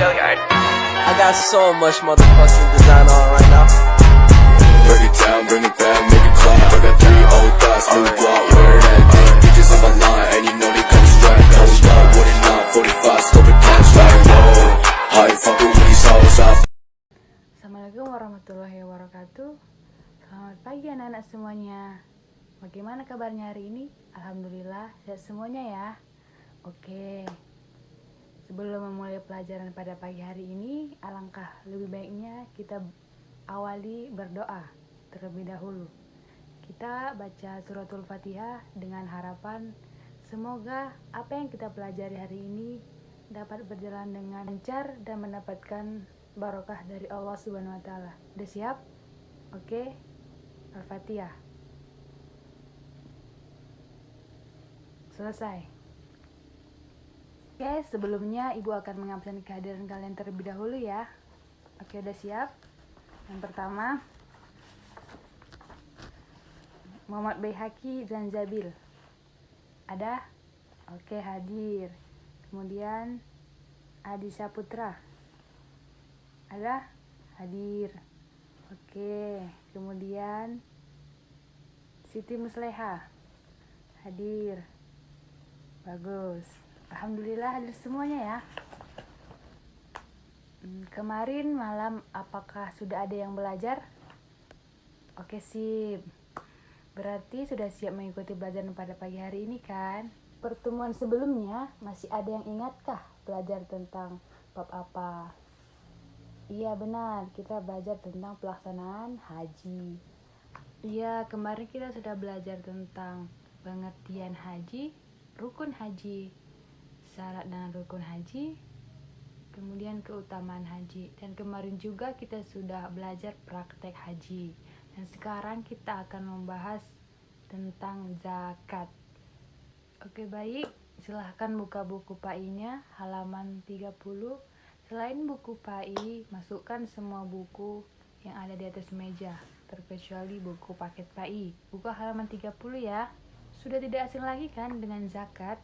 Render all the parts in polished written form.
I got so much motherfucking design on right now. Break it down, bring it back, make it clap. I got 3 old thoughts, new block, where that day. Bitches on my line, and you know they come straight. Hold up, what it not, 45, scope it down, straight low. How you fucking with these hoes up? Assalamualaikum warahmatullahi wabarakatuh. Selamat pagi anak-anak semuanya. Bagaimana kabarnya hari ini? Alhamdulillah sehat semuanya ya. Oke, sebelum memulai pelajaran pada pagi hari ini, alangkah lebih baiknya kita awali berdoa terlebih dahulu. Kita baca suratul Fatihah dengan harapan semoga apa yang kita pelajari hari ini dapat berjalan dengan lancar dan mendapatkan barokah dari Allah Subhanahu wa taala. Udah siap? Oke. Al-Fatihah. Selesai. Oke, sebelumnya Ibu akan mengabsen kehadiran kalian terlebih dahulu ya. Oke, udah siap? Yang pertama, Muhammad Baihaqi Zanjabil. Ada? Oke, hadir. Kemudian Adi Saputra. Ada? Hadir. Oke, kemudian Siti Musleha. Hadir. Bagus. Alhamdulillah hadir semuanya ya. Kemarin malam apakah sudah ada yang belajar? Oke, sip. Berarti sudah siap mengikuti pelajaran pada pagi hari ini kan? Pertemuan sebelumnya masih ada yang ingatkah belajar tentang bab apa? Iya benar, kita belajar tentang pelaksanaan haji. Iya, kemarin kita sudah belajar tentang pengertian haji, rukun haji, syarat dan rukun haji, kemudian keutamaan haji. Dan kemarin juga kita sudah belajar praktek haji. Dan sekarang kita akan membahas tentang zakat. Oke, baik. Silahkan buka buku PAI-nya halaman 30. Selain buku PAI, masukkan semua buku yang ada di atas meja, terkecuali buku paket PAI. Buka halaman 30 ya. Sudah tidak asing lagi kan dengan zakat?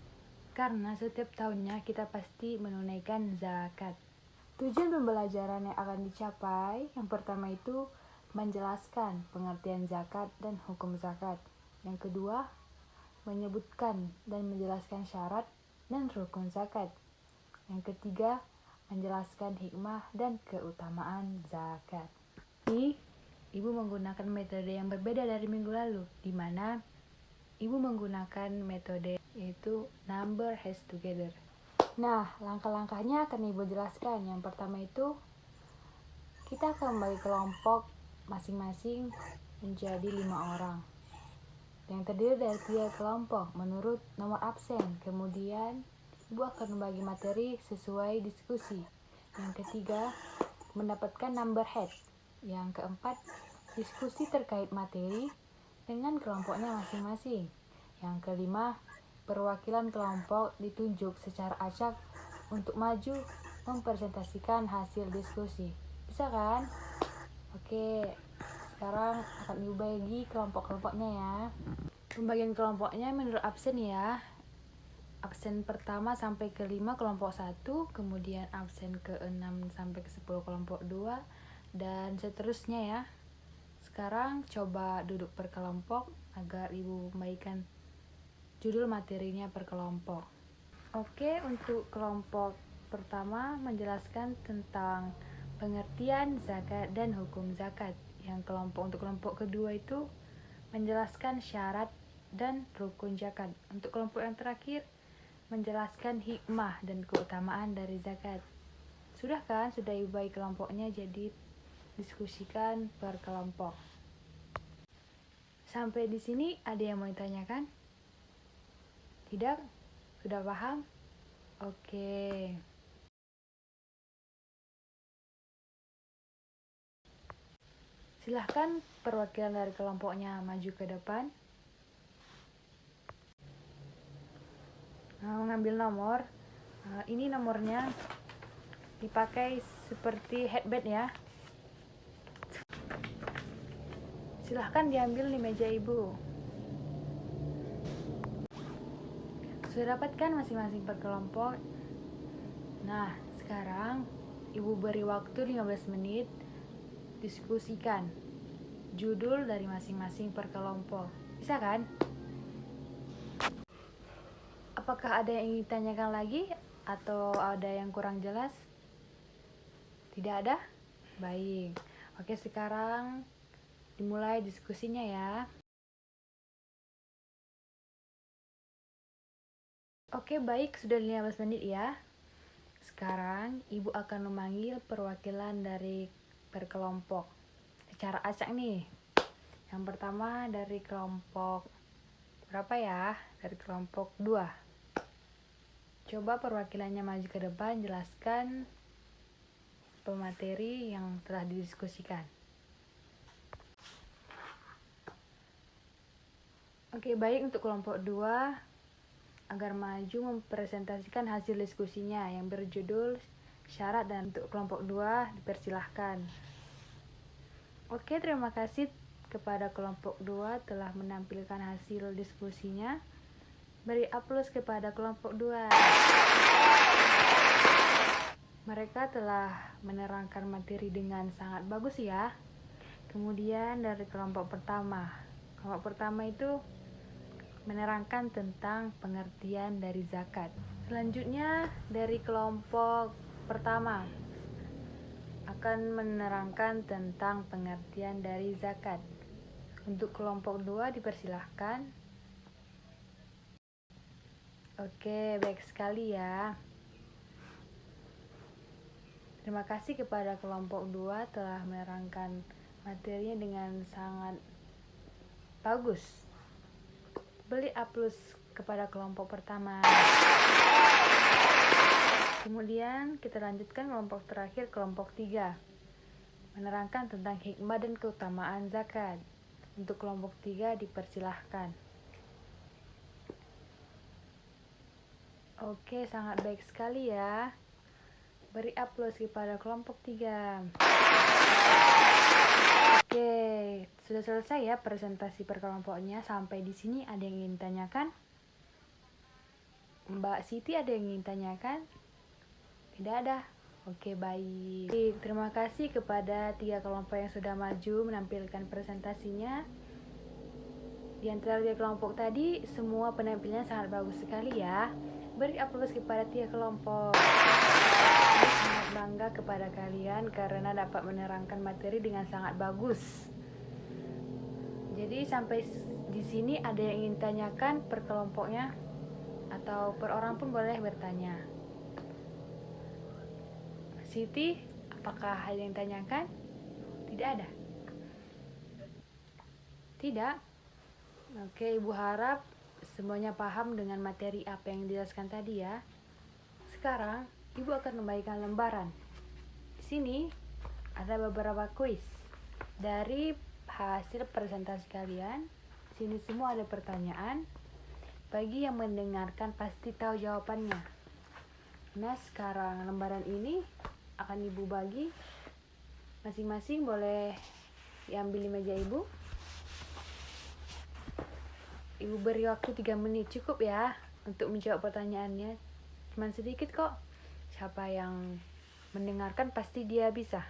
Karena setiap tahunnya kita pasti menunaikan zakat. Tujuan pembelajaran yang akan dicapai, yang pertama itu menjelaskan pengertian zakat dan hukum zakat. Yang kedua, menyebutkan dan menjelaskan syarat dan rukun zakat. Yang ketiga, menjelaskan hikmah dan keutamaan zakat. Ibu menggunakan metode yang berbeda dari minggu lalu, di mana Ibu menggunakan metode yaitu number has together. Nah, langkah-langkahnya akan Ibu jelaskan. Yang pertama itu, kita akan membagi kelompok masing-masing menjadi 5 orang yang terdiri dari 3 kelompok menurut nomor absen. Kemudian Ibu akan membagi materi sesuai diskusi. Yang ketiga, mendapatkan number head. Yang keempat, diskusi terkait materi dengan kelompoknya masing-masing. Yang kelima, perwakilan kelompok ditunjuk secara acak untuk maju mempresentasikan hasil diskusi. Bisa kan? Oke, sekarang akan Ibu bagi kelompok-kelompoknya ya. Pembagian kelompoknya menurut absen ya. Absen pertama sampai ke-5 kelompok 1, kemudian absen ke-6 sampai ke-10 kelompok 2, dan seterusnya ya. Sekarang coba duduk per kelompok agar Ibu membagikan judul materinya per kelompok. Oke, untuk kelompok pertama menjelaskan tentang pengertian zakat dan hukum zakat. Untuk kelompok kedua itu menjelaskan syarat dan rukun zakat. Untuk kelompok yang terakhir menjelaskan hikmah dan keutamaan dari zakat. Sudah kan? Sudah Ibu bagi kelompoknya, jadi diskusikan per kelompok. Sampai di sini ada yang mau ditanyakan? Tidak? Sudah paham? Oke. Silahkan perwakilan dari kelompoknya maju ke depan. Mengambil nomor. Ini nomornya dipakai seperti headband ya. Silahkan diambil di meja Ibu. Sudah dapatkan masing-masing per kelompok. Nah, sekarang Ibu beri waktu 15 menit, diskusikan judul dari masing-masing per kelompok. Bisa kan? Apakah ada yang ingin ditanyakan lagi atau ada yang kurang jelas? Tidak ada? Baik. Oke, sekarang dimulai diskusinya ya. Oke, baik, sudah 15 menit ya. Sekarang Ibu akan memanggil perwakilan dari per kelompok secara acak nih. Yang pertama dari kelompok berapa ya? Dari kelompok 2. Coba perwakilannya maju ke depan, jelaskan pemateri yang telah didiskusikan. Oke, baik, untuk kelompok 2 agar maju mempresentasikan hasil diskusinya yang berjudul syarat, dan untuk kelompok 2 dipersilahkan. Oke, terima kasih kepada kelompok 2 telah menampilkan hasil diskusinya. Beri aplaus kepada kelompok 2. Mereka telah menerangkan materi dengan sangat bagus ya. Kemudian dari kelompok pertama. Kelompok pertama itu menerangkan tentang pengertian dari zakat. Selanjutnya dari kelompok pertama akan menerangkan tentang pengertian dari zakat. Untuk kelompok 2 dipersilahkan. Oke, baik sekali ya. Terima kasih kepada kelompok 2 telah menerangkan materinya dengan sangat bagus. Beri aplaus kepada kelompok pertama. Kemudian kita lanjutkan kelompok terakhir, kelompok 3. Menerangkan tentang hikmah dan keutamaan zakat. Untuk kelompok 3 dipersilahkan. Oke, sangat baik sekali ya. Beri aplaus kepada kelompok 3. Oke, sudah selesai ya presentasi per kelompoknya. Sampai di sini ada yang ingin tanyakan? Mbak Siti ada yang ingin tanyakan? Tidak ada? Oke, baik. Terima kasih kepada 3 kelompok yang sudah maju menampilkan presentasinya. Di antara 3 kelompok tadi, semua penampilannya sangat bagus sekali ya. Beri aplaus kepada 3 kelompok. Saya sangat bangga kepada kalian karena dapat menerangkan materi dengan sangat bagus. Jadi sampai di sini ada yang ingin tanyakan per kelompoknya atau per orang pun boleh bertanya. Siti, apakah ada yang tanyakan? Tidak ada? Tidak? Oke, Ibu harap semuanya paham dengan materi apa yang dijelaskan tadi ya. Sekarang Ibu akan membagikan lembaran. Di sini ada beberapa kuis dari hasil presentasi kalian. Di sini semua ada pertanyaan. Bagi yang mendengarkan pasti tahu jawabannya. Nah, sekarang lembaran ini akan Ibu bagi. Masing-masing boleh diambil di meja Ibu. Ibu beri waktu 3 menit, cukup ya untuk menjawab pertanyaannya. Cuman sedikit kok. Siapa yang mendengarkan pasti dia bisa.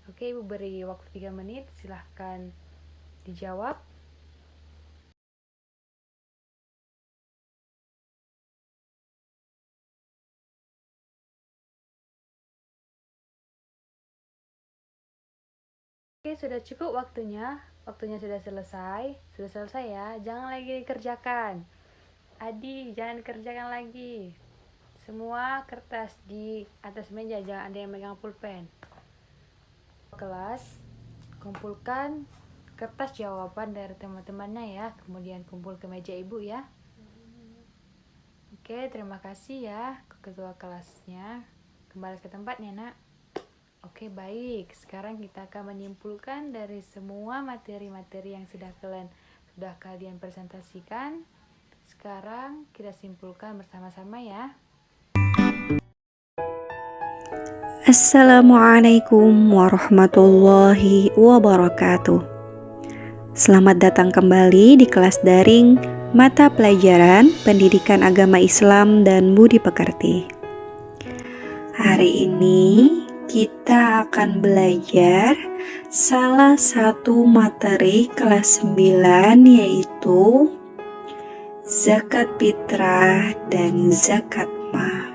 Oke, Ibu beri waktu 3 menit, silahkan dijawab. Oke, sudah cukup waktunya. Waktunya sudah selesai. Sudah selesai ya. Jangan lagi dikerjakan. Adi, jangan kerjakan lagi. Semua kertas di atas meja, jangan ada yang megang pulpen. Kelas, kumpulkan kertas jawaban dari teman-temannya ya. Kemudian kumpul ke meja Ibu ya. Oke, terima kasih ya ketua kelasnya. Kembali ke tempatnya, Nak. Oke, baik. Sekarang kita akan menyimpulkan dari semua materi-materi yang sudah kalian presentasikan. Sekarang kita simpulkan bersama-sama ya. Assalamualaikum warahmatullahi wabarakatuh. Selamat datang kembali di kelas daring mata pelajaran Pendidikan Agama Islam dan Budi Pekerti. Hari ini kita akan belajar salah satu materi kelas 9, yaitu zakat fitrah dan zakat mal.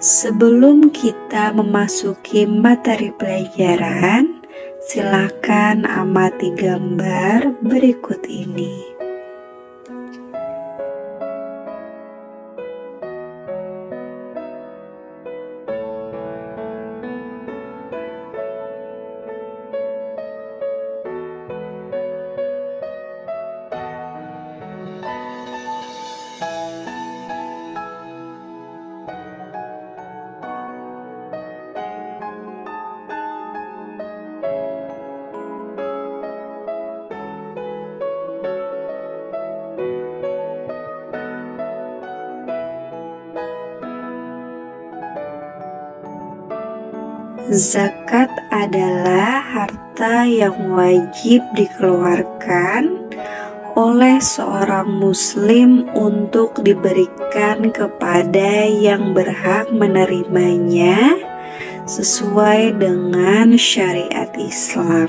Sebelum kita memasuki materi pelajaran, silakan amati gambar berikut ini. Zakat adalah harta yang wajib dikeluarkan oleh seorang muslim untuk diberikan kepada yang berhak menerimanya sesuai dengan syariat Islam.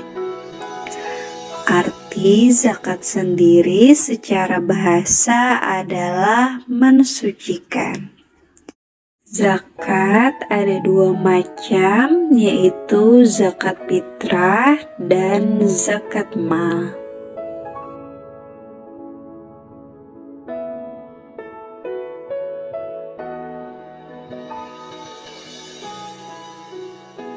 Arti zakat sendiri secara bahasa adalah mensucikan. Zakat ada dua macam, yaitu zakat fitrah dan zakat mal.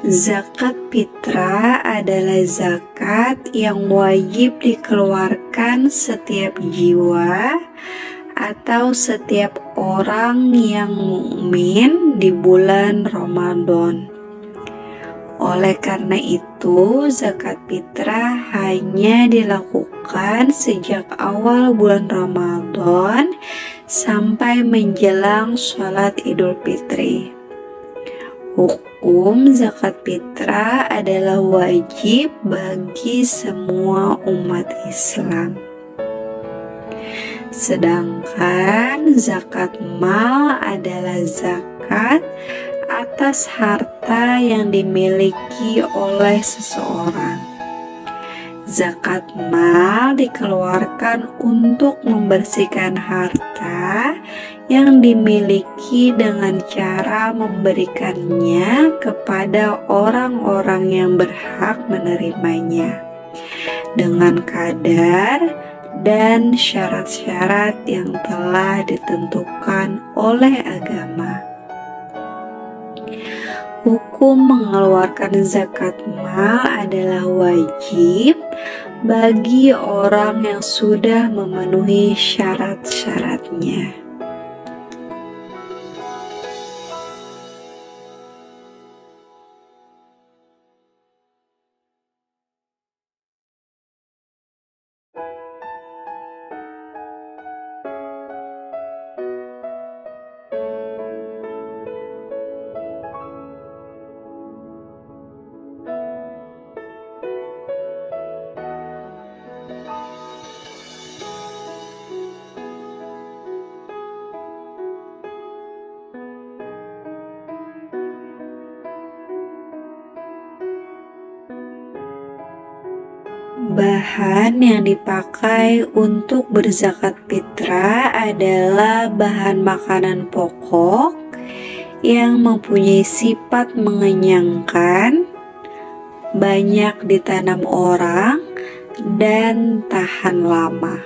Zakat fitrah adalah zakat yang wajib dikeluarkan setiap jiwa atau setiap orang yang mukmin di bulan Ramadan. Oleh karena itu, zakat fitrah hanya dilakukan sejak awal bulan Ramadan sampai menjelang sholat Idul Fitri. Hukum zakat fitrah adalah wajib bagi semua umat Islam. Sedangkan zakat mal adalah zakat atas harta yang dimiliki oleh seseorang. Zakat mal dikeluarkan untuk membersihkan harta yang dimiliki dengan cara memberikannya kepada orang-orang yang berhak menerimanya dengan kadar dan syarat-syarat yang telah ditentukan oleh agama. Hukum mengeluarkan zakat mal adalah wajib bagi orang yang sudah memenuhi syarat-syaratnya. Bahan yang dipakai untuk berzakat fitrah adalah bahan makanan pokok yang mempunyai sifat mengenyangkan, banyak ditanam orang, dan tahan lama.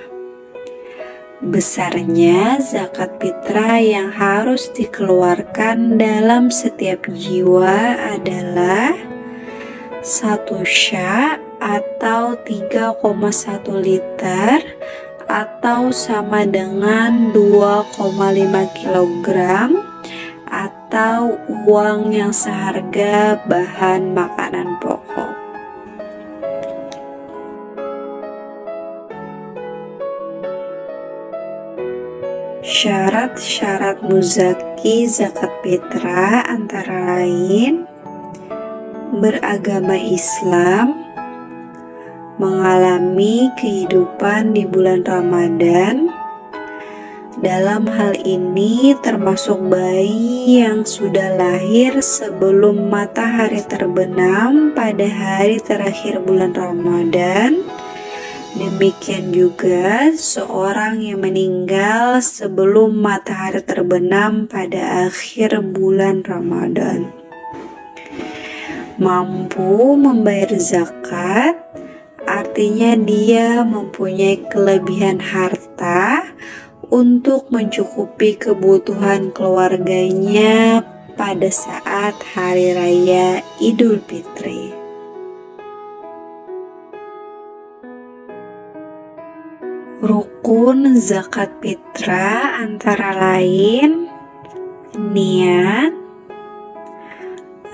Besarnya zakat fitrah yang harus dikeluarkan dalam setiap jiwa adalah 1 sya' atau 3,1 liter atau sama dengan 2,5 kilogram atau uang yang seharga bahan makanan pokok. Syarat-syarat muzaki zakat fitrah antara lain beragama Islam, mengalami kehidupan di bulan Ramadan, Dalam hal ini termasuk bayi yang sudah lahir sebelum matahari terbenam pada hari terakhir bulan Ramadan. Demikian juga seorang yang meninggal sebelum matahari terbenam pada akhir bulan Ramadan. Mampu membayar zakat, artinya dia mempunyai kelebihan harta untuk mencukupi kebutuhan keluarganya pada saat Hari Raya Idul Fitri. Rukun zakat fitrah antara lain niat,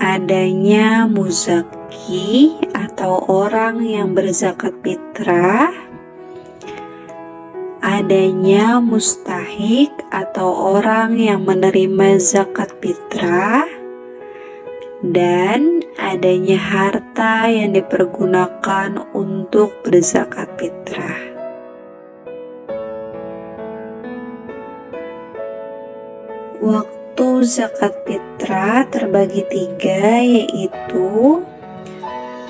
adanya muzaki atau orang yang berzakat fitrah, adanya mustahik atau orang yang menerima zakat fitrah, dan adanya harta yang dipergunakan untuk berzakat fitrah. Waktu zakat fitrah terbagi 3, yaitu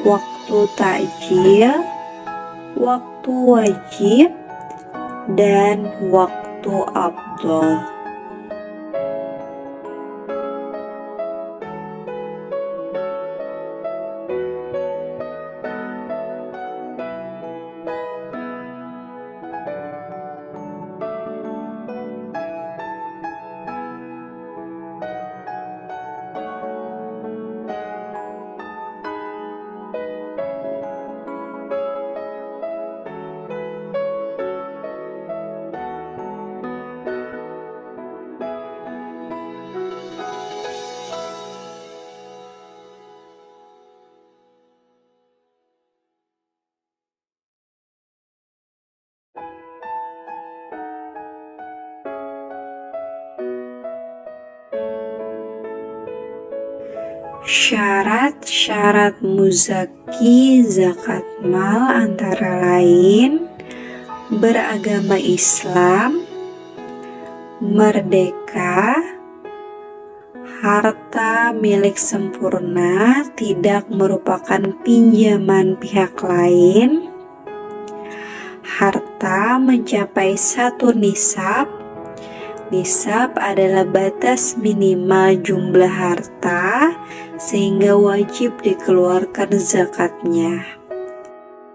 waktu takjil, waktu wajib, dan waktu afdol. Syarat-syarat muzaki zakat mal antara lain beragama Islam, merdeka, harta milik sempurna tidak merupakan pinjaman pihak lain, harta mencapai 1 nisab. Nisab adalah batas minimal jumlah harta sehingga wajib dikeluarkan zakatnya,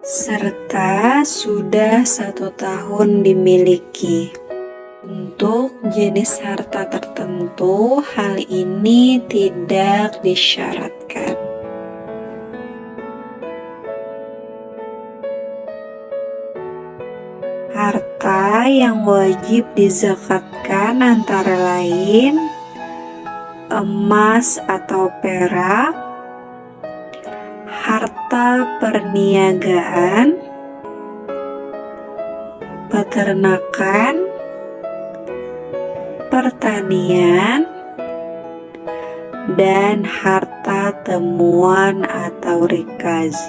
serta sudah 1 tahun dimiliki. Untuk jenis harta tertentu, hal ini tidak disyaratkan. Harta yang wajib dizakatkan antara lain emas atau perak, harta perniagaan, peternakan, pertanian, dan harta temuan atau rikaz.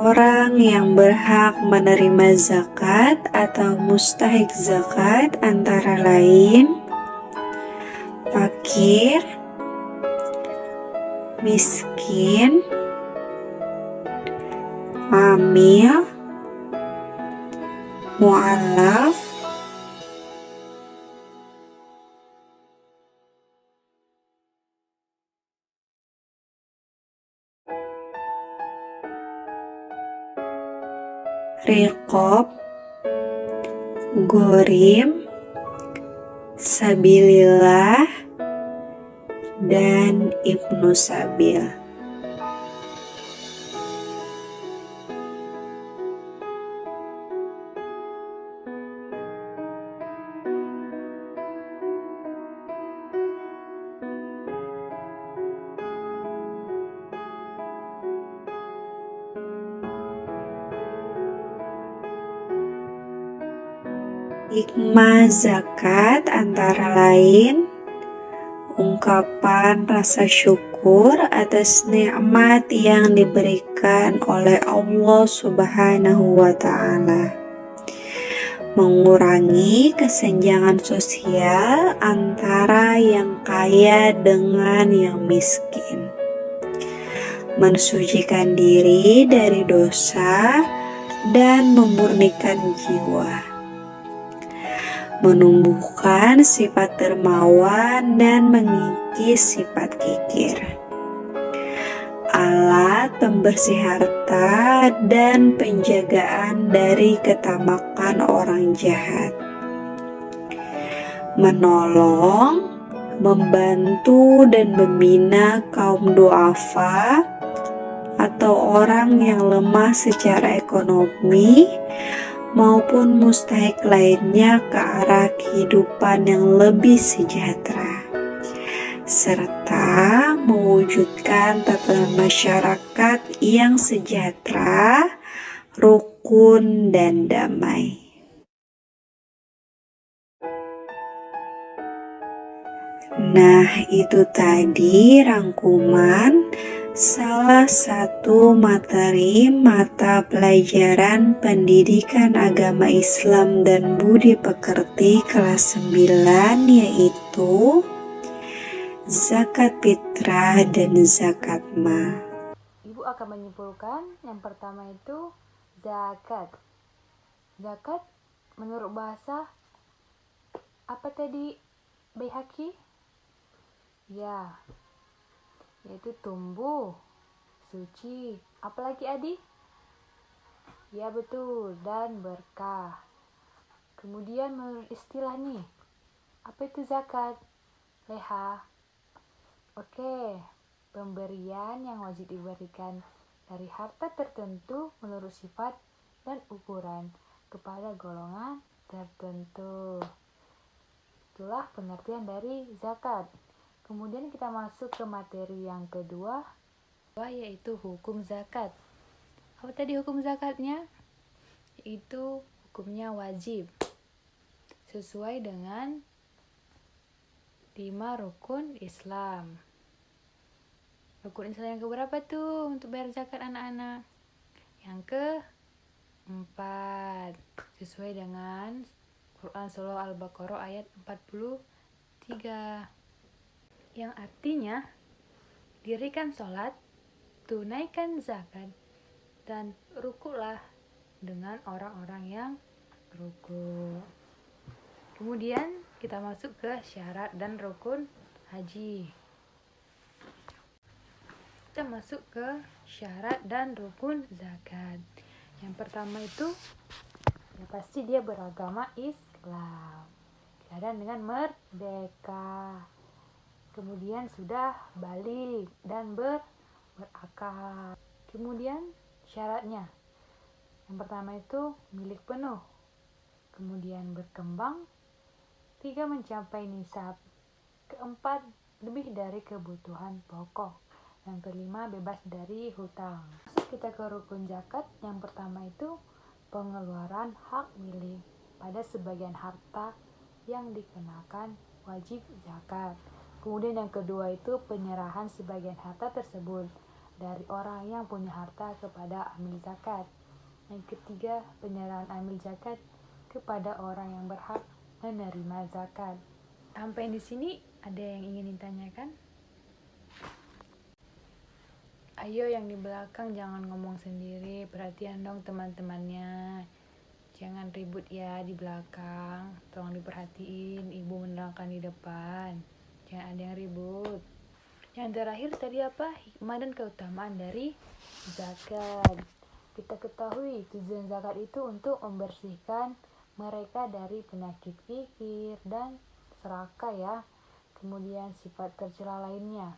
Orang yang berhak menerima zakat atau mustahik zakat antara lain fakir, miskin, amil, mu'alaf, riqab, gorim, sabilillah, dan ibnu sabil. Hikmah zakat antara lain ungkapan rasa syukur atas nikmat yang diberikan oleh Allah Subhanahu wa Ta'ala, mengurangi kesenjangan sosial antara yang kaya dengan yang miskin, mensucikan diri dari dosa dan memurnikan jiwa, menumbuhkan sifat dermawan dan mengikis sifat kikir, alat pembersih harta dan penjagaan dari ketamakan orang jahat, menolong, membantu dan membina kaum duafa atau orang yang lemah secara ekonomi maupun mustahik lainnya ke arah kehidupan yang lebih sejahtera, serta mewujudkan tatanan masyarakat yang sejahtera, rukun, dan damai. Nah, itu tadi rangkuman salah satu materi mata pelajaran Pendidikan Agama Islam dan Budi Pekerti kelas 9, yaitu zakat fitrah dan zakat mal. Ibu akan menyimpulkan yang pertama itu zakat. Zakat menurut bahasa apa tadi, Baihaqi? Ya, yaitu tumbuh, suci, apalagi Adi? Ya betul, dan berkah. Kemudian menurut istilah nih, apa itu zakat? Leha. Oke, pemberian yang wajib diberikan dari harta tertentu menurut sifat dan ukuran kepada golongan tertentu. Itulah pengertian dari zakat. Kemudian kita masuk ke materi yang kedua, yaitu hukum zakat. Apa tadi hukum zakatnya? Yaitu hukumnya wajib sesuai dengan 5 rukun Islam. Rukun Islam yang keberapa tuh untuk bayar zakat anak-anak? Yang keempat, sesuai dengan Quran Surah Al-Baqarah ayat 43. Yang artinya dirikan sholat, tunaikan zakat, dan rukulah dengan orang-orang yang ruku. Kemudian kita masuk ke syarat dan rukun haji. Kita masuk ke syarat dan rukun zakat. Yang pertama itu ya pasti dia beragama Islam, keadaan dengan merdeka. Kemudian sudah balik dan berakal. Kemudian syaratnya, yang pertama itu milik penuh, kemudian berkembang, 3 mencapai nisab, keempat lebih dari kebutuhan pokok, yang kelima bebas dari hutang. Kita ke rukun zakat. Yang pertama itu pengeluaran hak milik pada sebagian harta yang dikenakan wajib zakat. Kemudian yang kedua itu penyerahan sebagian harta tersebut dari orang yang punya harta kepada amil zakat. Yang ketiga, penyerahan amil zakat kepada orang yang berhak menerima zakat. Sampai di sini ada yang ingin ditanyakan? Ayo yang di belakang jangan ngomong sendiri, perhatian dong teman-temannya. Jangan ribut ya di belakang, tolong diperhatiin, ibu menerangkan di depan. Jangan ada yang ribut. Yang terakhir tadi apa? Hikmah dan keutamaan dari zakat. Kita ketahui tujuan zakat itu untuk membersihkan mereka dari penyakit kikir dan serakah ya. Kemudian sifat tercela lainnya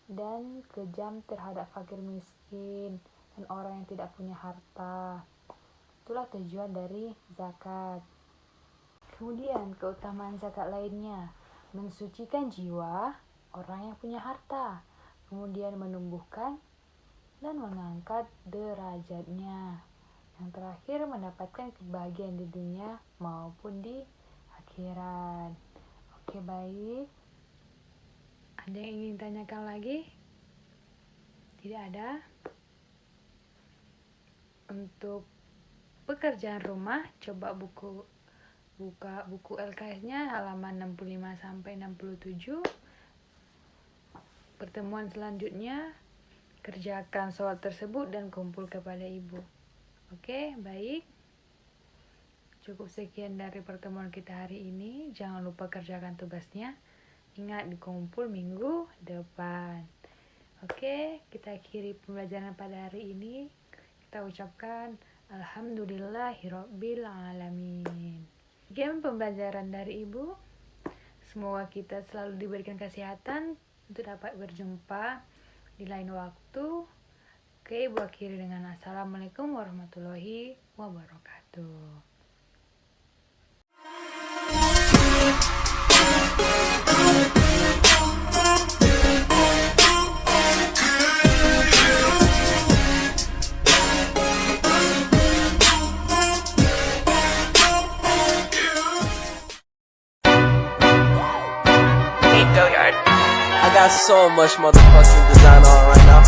dan kejam terhadap fakir miskin dan orang yang tidak punya harta. Itulah tujuan dari zakat. Kemudian keutamaan zakat lainnya, mensucikan jiwa orang yang punya harta, kemudian menumbuhkan dan mengangkat derajatnya. Yang terakhir, mendapatkan kebahagiaan di dunia maupun di akhirat. Oke, baik. Ada yang ingin tanyakan lagi? Tidak ada? Untuk pekerjaan rumah, coba buka buku LKS-nya halaman 65 sampai 67. Pertemuan selanjutnya, kerjakan soal tersebut dan kumpul kepada ibu. Oke, baik. Cukup sekian dari pertemuan kita hari ini. Jangan lupa kerjakan tugasnya. Ingat dikumpul minggu depan. Oke, kita akhiri pembelajaran pada hari ini. Kita ucapkan Alhamdulillahirabbil alamin. Sekian pembelajaran dari ibu. Semoga kita selalu diberikan kesehatan untuk dapat berjumpa di lain waktu. Oke, ibu akhiri dengan Assalamualaikum warahmatullahi wabarakatuh. I got so much motherfucking design on right now.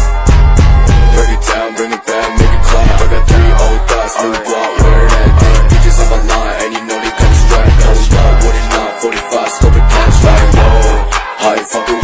Break it down, bring it back, make it clap. I got 3 old thoughts, new block, where that thing. Bitches on my line, and you know they come strapped. Hold up, what it not, 45, scope it cash like, whoa. High fucking